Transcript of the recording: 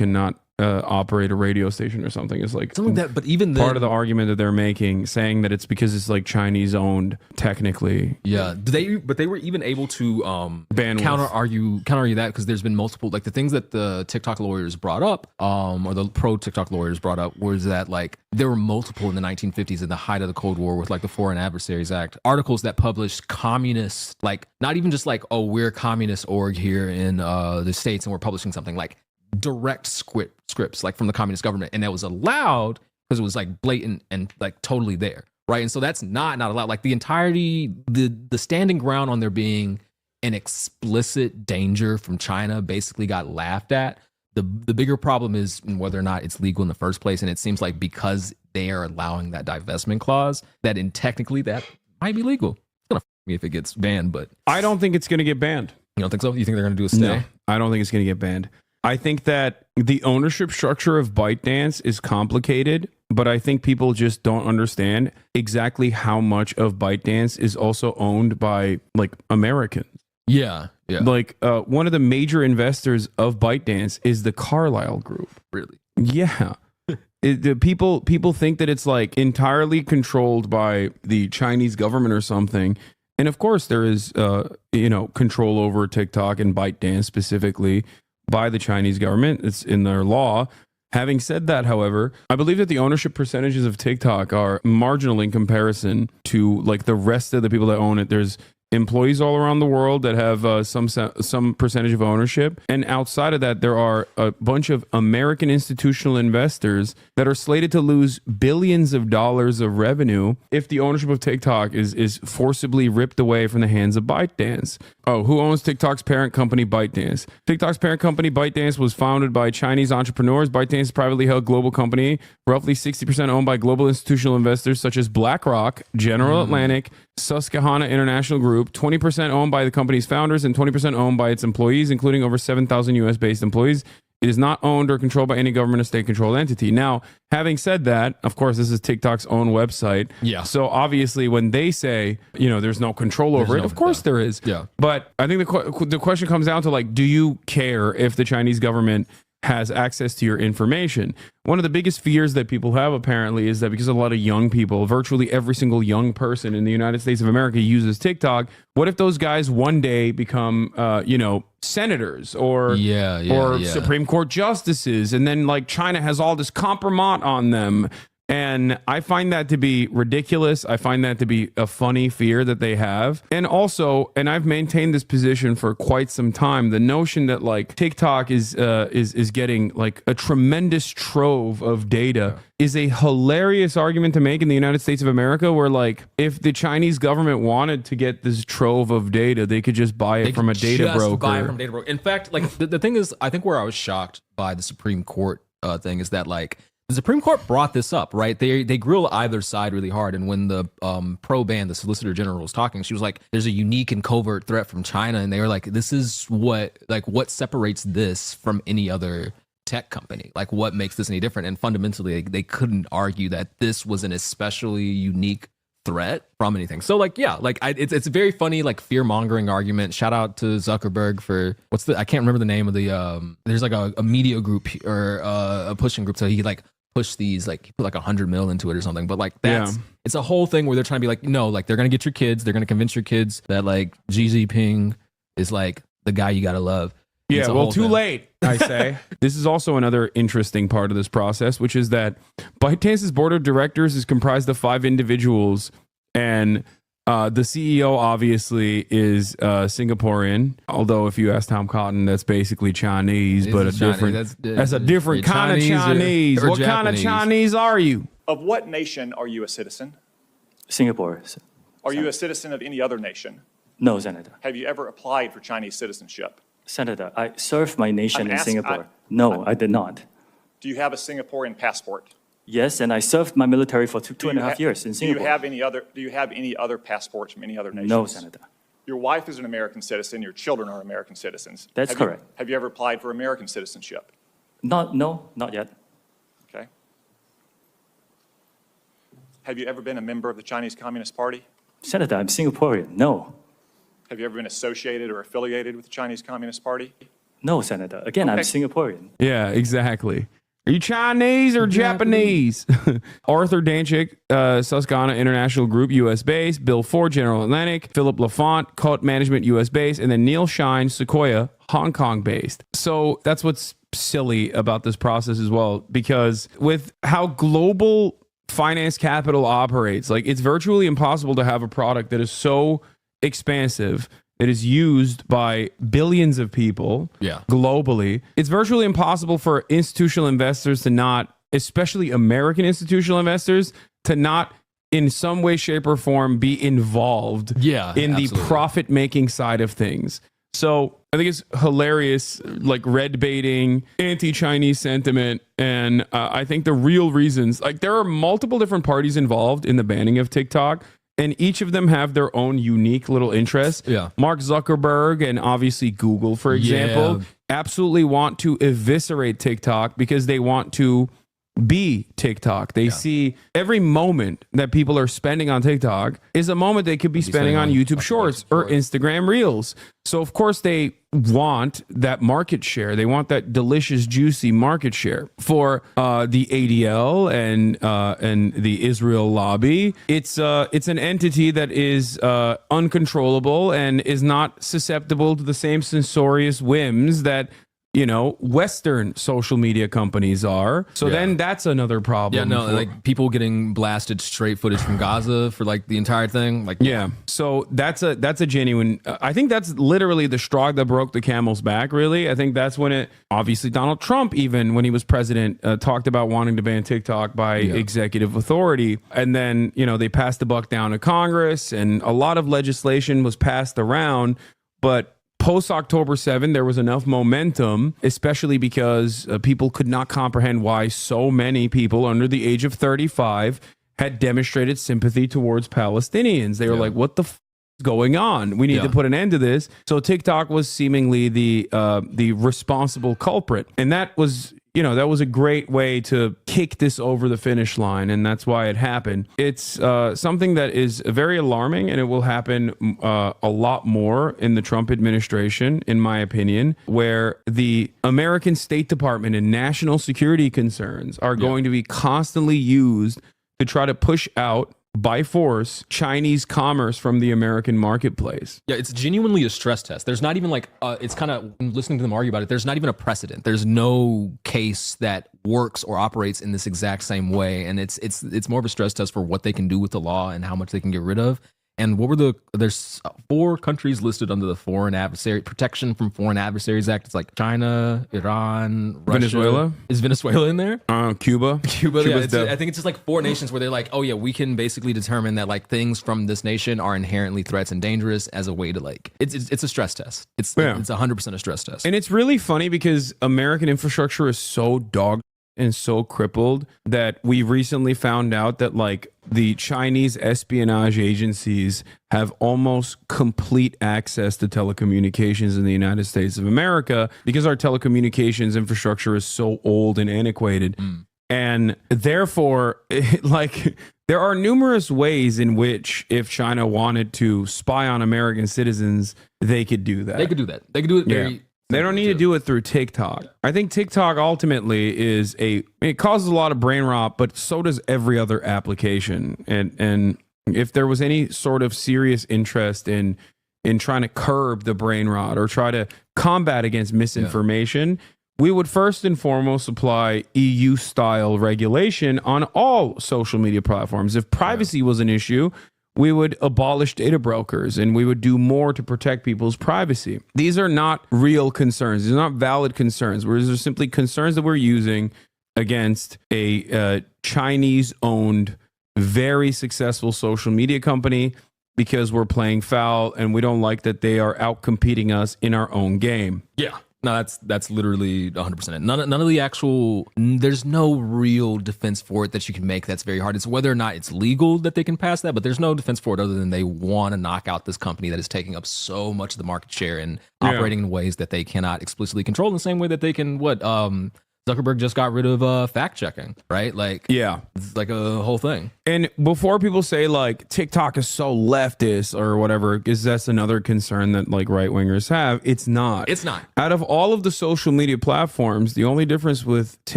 cannot operate a radio station or something. Is like something like that. But even part of the argument that they're making, saying that it's because it's like Chinese owned technically. Yeah, but they were even able to counter argue that, because there's been multiple, like, the things that the TikTok lawyers brought up, or the pro TikTok lawyers brought up, was that like there were multiple in the 1950s in the height of the Cold War with like the Foreign Adversaries Act articles that published communist, like not even just like, oh, we're a communist org here in the States and we're publishing something, like direct scripts like from the communist government, and that was allowed because it was like blatant and like totally there, right? And so that's not allowed. Like the entirety, the standing ground on there being an explicit danger from China basically got laughed at. The bigger problem is whether or not it's legal in the first place, and it seems like because they are allowing that divestment clause, that technically that might be legal. It's gonna f me if it gets banned, but I don't think it's gonna get banned. You don't think so? You think they're gonna do a stay? No, I don't think it's gonna get banned. I think that the ownership structure of ByteDance is complicated, but I think people just don't understand exactly how much of ByteDance is also owned by like Americans. Yeah. Like one of the major investors of ByteDance is the Carlyle Group. Really? Yeah. People think that it's like entirely controlled by the Chinese government or something. And of course there is control over TikTok and ByteDance specifically by the Chinese government. It's in their law. Having said that, however, I believe that the ownership percentages of TikTok are marginal in comparison to like the rest of the people that own it. There's employees all around the world that have some percentage of ownership. And outside of that, there are a bunch of American institutional investors that are slated to lose billions of dollars of revenue if the ownership of TikTok is forcibly ripped away from the hands of ByteDance. Oh, who owns TikTok's parent company, ByteDance? TikTok's parent company, ByteDance, was founded by Chinese entrepreneurs. ByteDance is a privately held global company, roughly 60% owned by global institutional investors such as BlackRock, General Atlantic, Susquehanna International Group, 20% owned by the company's founders and 20% owned by its employees, including over 7,000 US-based employees. It is not owned or controlled by any government or state-controlled entity. Now, having said that, of course, this is TikTok's own website. Yeah. So obviously, when they say, there's no control over it, of course there is. Yeah. But I think the question comes down to, like, do you care if the Chinese government has access to your information? One of the biggest fears that people have apparently is that because a lot of young people, virtually every single young person in the United States of America uses TikTok. What if those guys one day become, senators or Supreme Court justices, and then like China has all this compromise on them? And I find that to be ridiculous. I find that to be a funny fear that they have. And also, and I've maintained this position for quite some time, the notion that like TikTok is getting like a tremendous trove of data is a hilarious argument to make in the United States of America, where like if the Chinese government wanted to get this trove of data, they could just buy it from a data broker. In fact, like the thing is, I think where I was shocked by the Supreme Court thing is that like the Supreme Court brought this up, right? They grill either side really hard. And when the pro-ban, the Solicitor General, was talking, she was like, there's a unique and covert threat from China. And they were like, this is what separates this from any other tech company? Like, what makes this any different? And fundamentally, they couldn't argue that this was an especially unique threat from anything. So like, yeah, like it's a very funny, like, fear-mongering argument. Shout out to Zuckerberg for I can't remember the name of the, there's like a media group or a pushing group. So he like push these, like he put like 100 mil into it or something, but like it's a whole thing where they're trying to be like, no, like they're gonna get your kids, they're gonna convince your kids that like Xi Jinping is like the guy you gotta love. Yeah, well, too late, I say. This is also another interesting part of this process, which is that ByteDance's board of directors is comprised of 5 individuals, and the CEO obviously is Singaporean. Although if you ask Tom Cotton, that's basically Chinese, but a different. That's a different kind of Chinese. What kind of Chinese are you? Of what nation are you a citizen? Singapore. Are you a citizen of any other nation? No, Senator. Have you ever applied for Chinese citizenship? Senator, I served my nation in Singapore. No, I did not. Do you have a Singaporean passport? Yes, and I served my military for two and a half years in Singapore. Do you have any other passports from any other nations? No, Senator. Your wife is an American citizen. Your children are American citizens. That's correct. Have you ever applied for American citizenship? No, not yet. Okay. Have you ever been a member of the Chinese Communist Party? Senator, I'm Singaporean. No. Have you ever been associated or affiliated with the Chinese Communist Party? No, Senator. Again, I'm Singaporean. Yeah, exactly. Are you Chinese or Japanese? Arthur Danchik, Susquehanna International Group, U.S. base. Bill Ford, General Atlantic. Philip Lafont, Coat Management, U.S. base. And then Neil Shine, Sequoia, Hong Kong based. So that's what's silly about this process as well, because with how global finance capital operates, like it's virtually impossible to have a product that is so expansive, that is used by billions of people globally. It's virtually impossible for institutional investors to not, especially American institutional investors, to not in some way, shape, or form be involved in the profit-making side of things. So I think it's hilarious, like red baiting, anti-Chinese sentiment. And I think the real reasons, like there are multiple different parties involved in the banning of TikTok, and each of them have their own unique little interests. Mark Zuckerberg and obviously Google, for example, absolutely want to eviscerate TikTok because they want to be TikTok. They see every moment that people are spending on TikTok is a moment they could be spending on YouTube Shorts or Instagram Reels. So of course they want that market share. They want that delicious, juicy market share. For the ADL and the Israel lobby, it's an entity that is uncontrollable and is not susceptible to the same censorious whims that Western social media companies are. So then that's another problem. Like people getting blasted straight footage from Gaza for like the entire thing. Like, so that's a genuine, I think that's literally the straw that broke the camel's back, really. I think that's when obviously Donald Trump, even when he was president, talked about wanting to ban TikTok by executive authority. And then, they passed the buck down to Congress and a lot of legislation was passed around, but post-October 7, there was enough momentum, especially because people could not comprehend why so many people under the age of 35 had demonstrated sympathy towards Palestinians. They were like, what the f is going on? We need to put an end to this. So TikTok was seemingly the responsible culprit. And that was... that was a great way to kick this over the finish line, and that's why it happened. It's something that is very alarming, and it will happen a lot more in the Trump administration, in my opinion, where the American State Department and national security concerns are going to be constantly used to try to push out by force Chinese commerce from the American marketplace. Yeah, it's genuinely a stress test. There's not even like it's kind of listening to them argue about it. There's not even a precedent. There's no case that works or operates in this exact same way, and it's more of a stress test for what they can do with the law and how much they can get rid of. And what were there's 4 countries listed under the Foreign Adversary Protection from Foreign Adversaries Act. It's like China, Iran, Russia. Venezuela. Is Venezuela in there? Cuba. I think it's just like 4 nations where they're like, oh yeah, we can basically determine that like things from this nation are inherently threats and dangerous as a way to like, it's a stress test. It's 100% a stress test. And it's really funny because American infrastructure is so dog and so crippled that we recently found out that like the Chinese espionage agencies have almost complete access to telecommunications in the United States of America because our telecommunications infrastructure is so old and antiquated. And therefore, like there are numerous ways in which if China wanted to spy on American citizens, they could do that. They could do it very... They don't need to do it through TikTok. I think TikTok ultimately it causes a lot of brain rot, but so does every other application. And if there was any sort of serious interest in trying to curb the brain rot or try to combat against misinformation, we would first and foremost apply EU-style regulation on all social media platforms. If privacy was an issue, we would abolish data brokers and we would do more to protect people's privacy. These are not real concerns. These are not valid concerns. These are simply concerns that we're using against a Chinese-owned, very successful social media company because we're playing foul and we don't like that they are outcompeting us in our own game. Yeah. No, that's literally 100%. None of the actual, there's no real defense for it that you can make that's very hard. It's whether or not it's legal that they can pass that, but there's no defense for it other than they want to knock out this company that is taking up so much of the market share and operating in ways that they cannot explicitly control in the same way that they can, Zuckerberg just got rid of fact checking, right? Like, yeah, it's like a whole thing. And before people say like TikTok is so leftist or whatever, because that's another concern that like right wingers have. It's not. It's not. Out of all of the social media platforms, the only difference with TikTok